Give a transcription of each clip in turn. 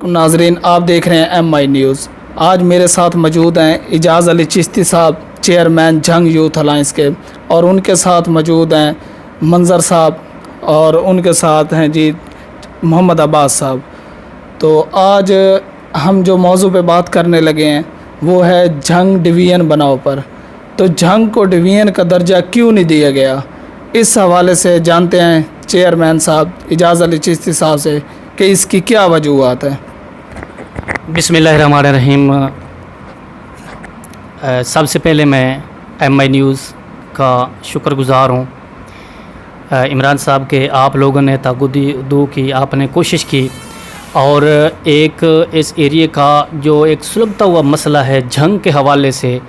अस्सलामुअलैकुम नाजरीन, आप देख रहे हैं MI न्यूज़। आज मेरे साथ मौजूद हैं इजाज़ अली चिश्ती साहब, चेयरमैन जंग यूथ अलायंस के, और उनके साथ मौजूद हैं मंजर साहब, और उनके साथ हैं जी मोहम्मद अब्बास साहब। तो आज हम जो मौजू पे बात करने लगे हैं वो है जंग डिवीज़न बनाओ पर। तो जंग को डिवीज़न का दर्जा क्यों नहीं दिया गया, इस हवाले से जानते हैं चेयरमैन साहब इजाज़ अली चिश्ती साहब से कि इसकी क्या वजूहत है। बिस्मिल्लाहिर्रहमानिर्रहीम। सबसे पहले मैं MI न्यूज़ का शुक्रगुज़ार हूँ। इमरान साहब के आप लोगों ने ताकुदू की आपने कोशिश की, और एक इस एरिए का जो एक सुलगता हुआ मसला है जंग के हवाले से,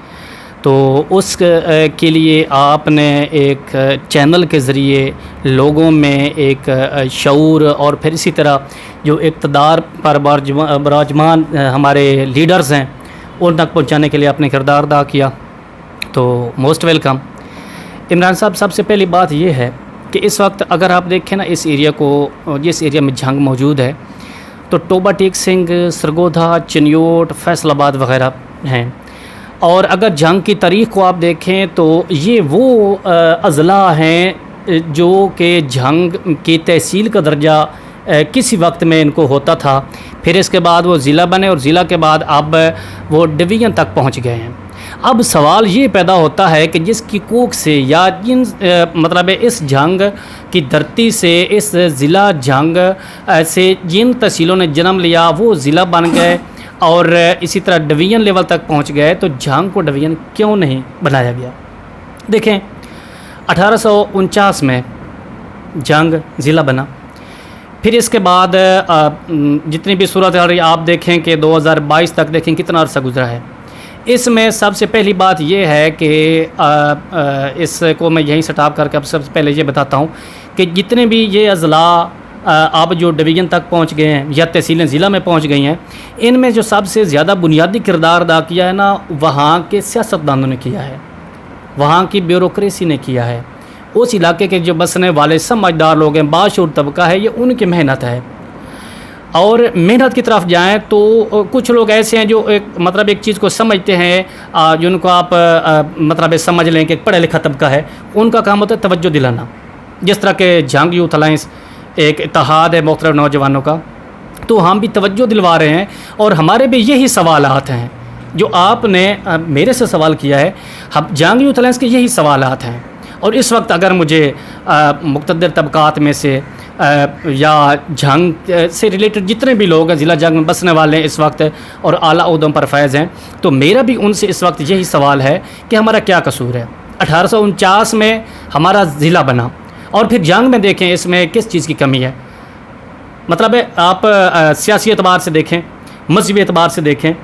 तो उस के लिए आपने एक चैनल के ज़रिए लोगों में एक शऊर और फिर इसी तरह जो इक़्तिदार पर बराजमान हमारे लीडर्स हैं उन तक पहुंचाने के लिए आपने किरदार अदा किया। तो मोस्ट वेलकम इमरान साहब। सबसे पहली बात यह है कि इस वक्त अगर आप देखें ना इस एरिया को, जिस एरिया में जंग मौजूद है, तो टोबा टेक सिंह, सरगोधा, चिन्योट, फैसलाबाद वग़ैरह हैं। और अगर जंग की तारीख़ को आप देखें तो ये वो अज़ला हैं जो कि जंग की तहसील का दर्जा किसी वक्त में इनको होता था, फिर इसके बाद वो ज़िला बने और ज़िला के बाद अब वो डिवीज़न तक पहुंच गए हैं। अब सवाल ये पैदा होता है कि जिसकी कोख से या जिन मतलब इस जंग की धरती से, इस ज़िला जंग से जिन तहसीलों ने जन्म लिया वो ज़िला बन गए और इसी तरह डिवीज़न लेवल तक पहुंच गए, तो जंग को डिवीज़न क्यों नहीं बनाया गया? देखें 1849 में जंग ज़िला बना, फिर इसके बाद जितनी भी सूरत हाल आप देखें कि 2022 तक देखें कितना अरसा गुजरा है। इसमें सबसे पहली बात यह है कि इसको मैं यहीं स्टार्ट करके अब सबसे पहले ये बताता हूँ कि जितने भी ये अज़ला आप जो डिवीज़न तक पहुंच गए हैं या तहसीलें ज़िला में पहुंच गई हैं, इनमें जो सबसे ज़्यादा बुनियादी किरदार अदा किया है ना, वहाँ के सियासतदानों ने किया है, वहाँ की ब्यूरोक्रेसी ने किया है। उस इलाके के जो बसने वाले समझदार लोग हैं, बाशऊर तबका है, ये उनकी मेहनत है। और मेहनत की तरफ जाएं तो कुछ लोग ऐसे हैं जो एक चीज़ को समझते हैं, जिनको आप मतलब समझ लें कि पढ़ा लिखा तबका है, उनका काम होता है तवज्जो दिलाना। जिस तरह के जंग यूथ अलायंस एक इत्तेहाद है मुख्तलिफ नौजवानों का, तो हम भी तवज्जो दिलवा रहे हैं और हमारे भी यही सवालात हैं जो आपने मेरे से सवाल किया है। हम जंग यूथ अलायंस के यही सवालात हैं। और इस वक्त अगर मुझे मुक़्तदर तबक़ात में से या जंग से रिलेटेड जितने भी लोग हैं, ज़िला जंग में बसने वाले हैं इस वक्त और आला उहदों पर फैज़ हैं, तो मेरा भी उनसे इस वक्त यही सवाल है कि हमारा क्या कसूर है। 1849 में हमारा ज़िला बना और फिर जंग में देखें इसमें किस चीज़ की कमी है। मतलब है आप सियासी एतबार से देखें, मजहबी एतबार से देखें,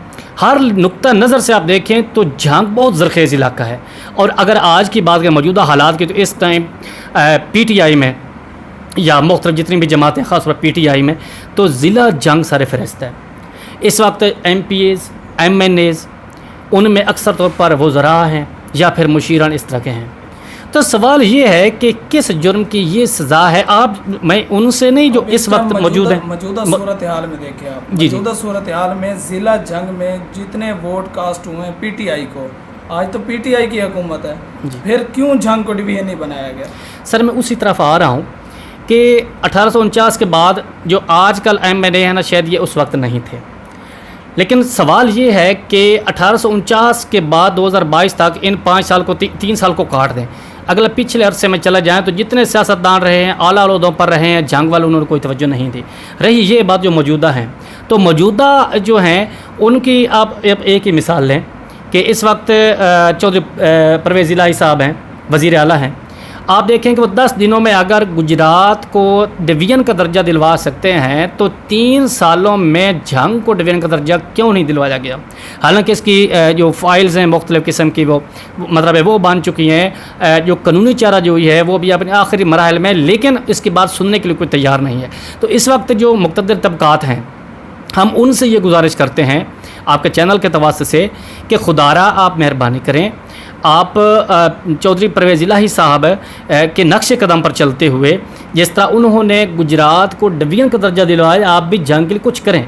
हर नुक्ता नज़र से आप देखें तो जंग बहुत ज़रखेज़ इलाका है। और अगर आज की बात करें मौजूदा हालात की, तो इस टाइम PTI में या मुख्तलिफ जितनी भी जमातें ख़ासतौर पर PTI में, तो ज़िला जंग सर फहरिस्त है। इस वक्त MPAs, MNAs उनमें अक्सर तौर पर वज़रा हैं या फिर मुशीरान इस तरह के हैं। तो सवाल ये है कि किस जुर्म की ये सज़ा है। मैं उनसे नहीं जो इस वक्त मौजूद हैं। मौजूदा सूरत हाल में देखिए आप, मौजूदा सूरत हाल में ज़िला जंग में जितने वोट कास्ट हुए हैं PTI को, आज तो PTI की हुकूमत है, फिर क्यों जंग को डिवीज़न नहीं बनाया गया? सर मैं उसी तरफ आ रहा हूँ कि 1849 के बाद जो आजकल MNA हैं ना, शायद ये उस वक्त नहीं थे। लेकिन सवाल ये है कि 1849 के बाद 2022 तक इन 5 साल को 3 साल को काट दें। अगले पिछले अरसे में चला जाएँ तो जितने सियासतदान रहे हैं, आला ओहदों पर रहे हैं, जंग वाले उन्होंने कोई तवज्जो नहीं दी। रही ये बात जो मौजूदा हैं, तो मौजूदा जो हैं उनकी आप एक ही मिसाल लें कि इस वक्त चौधरी परवेज़ इलाही साहब हैं, वज़ीर आला हैं। आप देखें कि वो 10 दिनों में अगर गुजरात को डिवीज़न का दर्जा दिलवा सकते हैं, तो 3 सालों में जंग को डिवीज़न का दर्जा क्यों नहीं दिलवाया गया? हालांकि इसकी जो फाइल्स हैं मुख्तलिफ़ किस्म की वो मतलब है वो बन चुकी हैं, जो कानूनी चारा जो है वो भी अपने आखिरी मराहल में, लेकिन इसकी बात सुनने के लिए कोई तैयार नहीं है। तो इस वक्त जो मुक़्तदर तबक़ात हैं, हम उनसे ये गुजारिश करते हैं आपके चैनल के तवास्सुत से कि खुदारा आप मेहरबानी करें, आप चौधरी परवेज़ इलाही साहब के नक्शे कदम पर चलते हुए जिस तरह उन्होंने गुजरात को डिवीज़न का दर्जा दिलवाया, आप भी जंग के लिए कुछ करें।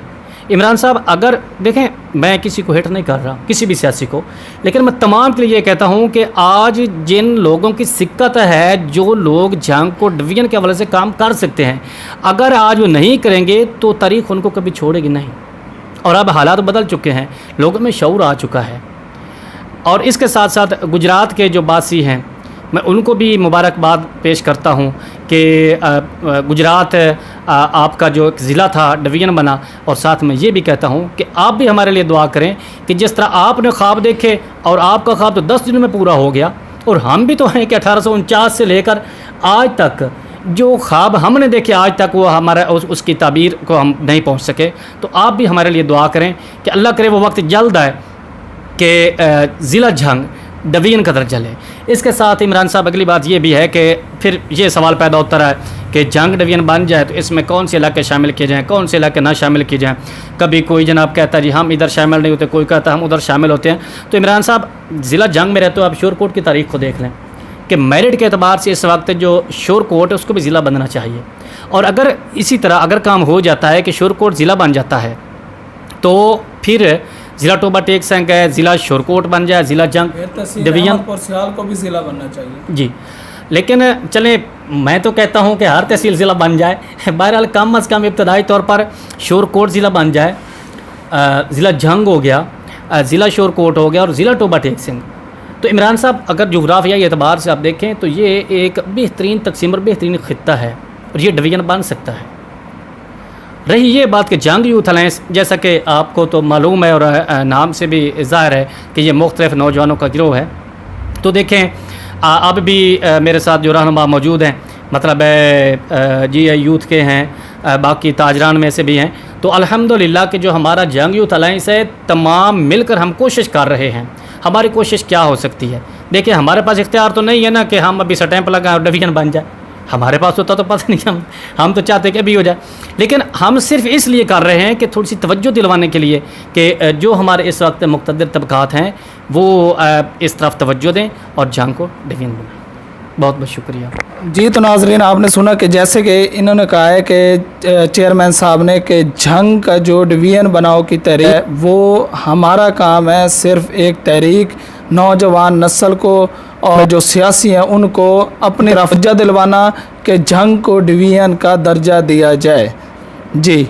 इमरान साहब, अगर देखें, मैं किसी को हेट नहीं कर रहा, किसी भी सियासी को, लेकिन मैं तमाम के लिए ये कहता हूँ कि आज जिन लोगों की सिक्कत है, जो लोग जंग को डिवीजन के हवाले से काम कर सकते हैं, अगर आज वो नहीं करेंगे तो तारीख़ उनको कभी छोड़ेगी नहीं। और अब हालात बदल चुके हैं, लोगों में शऊर आ चुका है। और इसके साथ साथ गुजरात के जो बासी हैं, मैं उनको भी मुबारकबाद पेश करता हूँ कि गुजरात आपका जो एक ज़िला था डिवीज़न बना। और साथ में ये भी कहता हूँ कि आप भी हमारे लिए दुआ करें कि जिस तरह आपने ख्वाब देखे और आपका ख्वाब तो 10 दिनों में पूरा हो गया, और हम भी तो हैं कि 1849 से लेकर आज तक जो ख्वाब हमने देखे आज तक वो हमारा उसकी ताबीर को हम नहीं पहुँच सके। तो आप भी हमारे लिए दुआ करें कि अल्लाह करे वो वक्त जल्द आए कि ज़िला जंग डिवीजन का दर्जा ले। इसके साथ इमरान साहब, अगली बात ये भी है कि फिर ये सवाल पैदा होता रहा है कि जंग डिवीजन बन जाए तो इसमें कौन से इलाके शामिल किए जाएँ, कौन से इलाके ना शामिल किए जाएँ। कभी कोई जनाब कहता है जी हम इधर शामिल नहीं होते, कोई कहता है हम उधर शामिल होते हैं। तो इमरान साहब, ज़िला जंग में रहते हो आप, शोरकोट की तारीख़ को देख लें कि मेरिट के अतबार से इस वक्त जो शोरकोट है उसको भी ज़िला बनना चाहिए। और अगर इसी तरह अगर काम हो जाता है कि शोरकोट ज़िला बन जाता है तो फिर ज़िला टोबा टेक संघ है, ज़िला शोरकोट बन जाए, ज़िला जंग डिवीजन और सियाल को भी ज़िला बनना चाहिए जी। लेकिन चले, मैं तो कहता हूँ कि हर तहसील ज़िला बन जाए। बहरहाल कम अज़ कम इब्तदाई तौर पर शोरकोट ज़िला बन जाए, ज़िला जंग हो गया, ज़िला शोरकोट हो गया और ज़िला टोबा टेक सिंह। तो इमरान साहब, अगर जोग्राफियाई एतबार से आप देखें तो ये एक बेहतरीन तकसीम और बेहतरीन ख़ित्ता है और ये डिवीज़न बन सकता है। रही ये बात कि जंग यूथ अलायंस, जैसा कि आपको तो मालूम है और नाम से भी ज़ाहिर है कि ये मुख्तलिफ़ नौजवानों का गिरोह है। तो देखें, अब भी मेरे साथ जो रहनुमा मौजूद हैं, मतलब जी यूथ के हैं, बाकी ताजरान में से भी हैं। तो अल्हम्दुलिल्लाह कि जो हमारा जंग यूथ अलायंस है, तमाम मिलकर हम कोशिश कर रहे हैं। हमारी कोशिश क्या हो सकती है? देखिए, हमारे पास इख्तियार तो नहीं है ना कि हम अभी स्टैंप लगाएं और डिवीज़न बन जाए। हमारे पास होता तो पता नहीं, हम तो चाहते कि अभी हो जाए। लेकिन हम सिर्फ इसलिए कर रहे हैं कि थोड़ी सी तवज्जो दिलवाने के लिए कि जो हमारे इस वक्त मुक़्तदिर तबक़ात हैं वो इस तरफ तवज्जो दें और जंग को डिवीज़न बनाएं। बहुत बहुत शुक्रिया जी। तो नाज़रीन, आपने सुना कि जैसे कि इन्होंने कहा है कि चेयरमैन साहब ने कि जंग का जो डिवीज़न बनाओ की तहरीक है वो हमारा काम है, सिर्फ एक तहरीक नौजवान नस्ल को और जो सियासी हैं उनको अपनी रफ़्जा दिलवाना कि जंग को डिवीज़न का दर्जा दिया जाए। जी।